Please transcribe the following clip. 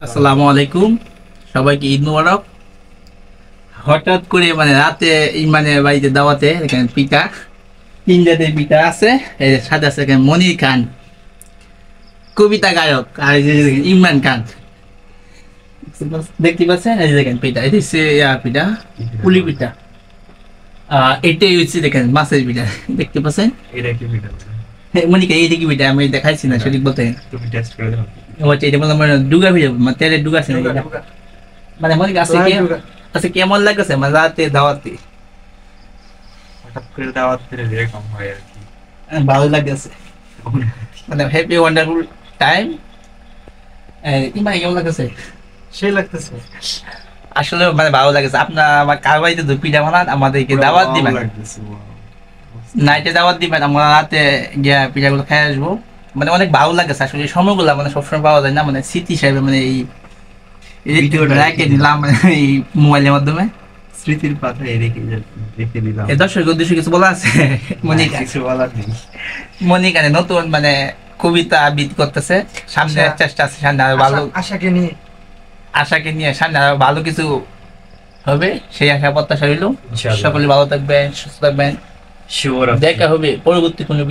আসসালামু আলাইকুম, সবাইকে ঈদ মোবারক। হঠাৎ করে রাতে বাড়িতে দাওয়াতে এখানে পিঠা, 3 জাতের পিঠা আছে। এই যে সাথে আছে এখানে মনির খান, কবিতা গায়ক, আর এই যে দেখেন ইমরান খান। দেখতে পাচ্ছেন, এই যে দেখেন পিঠা, এটা হচ্ছে পিঠা, পুলি পিঠা। এটাই হচ্ছে দেখেন মাছের পিঠা, দেখতে পাচ্ছেন। এটা কি পিঠা? মনিকা, এইটা কি পিঠা? আমি দেখাইছি না, সঠিক বলতে। তুমি টেস্ট করে দাও। এটা বললাম ডুগা পিঠা, তেলের ডুগা আছে না এটা। মনিকা আছে কি, আচ্ছা কেমন লাগছে রাতে দাওয়াতে? হঠাৎ করে দাওয়াত দিলে যেরকম হয় আর কি। ভালো লাগছে, হ্যাপি ওয়ান্ডারফুল টাইম। ইমা কেমন লাগছে? সেই লাগতেছে। আসলে ভালো লাগছে। আপনার আমার কার বাড়িতে পিঠা বানান, আমাদেরকে দাওয়াত দিবেন, লাগতেছে। নাইটে দাওয়াত দিবেন, আমরা রাতে গিয়া পিঠাগুলো খেয়ে আসবো। অনেক ভালো লাগছে আসলে। এই সময়গুলো সবসময় পাওয়া যায় না, স্মৃতি হিসাবে এই ভিডিওটা রেখে দিলাম এই মোবাইলের মাধ্যমে। স্মৃতির পাতায় রেখে দিলাম। এই দর্শক উদ্দেশ্যে কিছু বলা আছে? মনিকা, কিছু বলার নেই। মনিকা নতুন কবিতা আবৃত্তি করতেছে, সামনে চেষ্টা আছে, সামনে আরো ভালো আশাকে নিয়ে সামনে আরো ভালো কিছু হবে, সেই আশা প্রত্যাশা রইল। ইনশাআল্লাহ। সকলে ভালো থাকবেন, সুস্থ থাকবেন। শুভরাত্রি। দেখা হবে পরবর্তী কোনো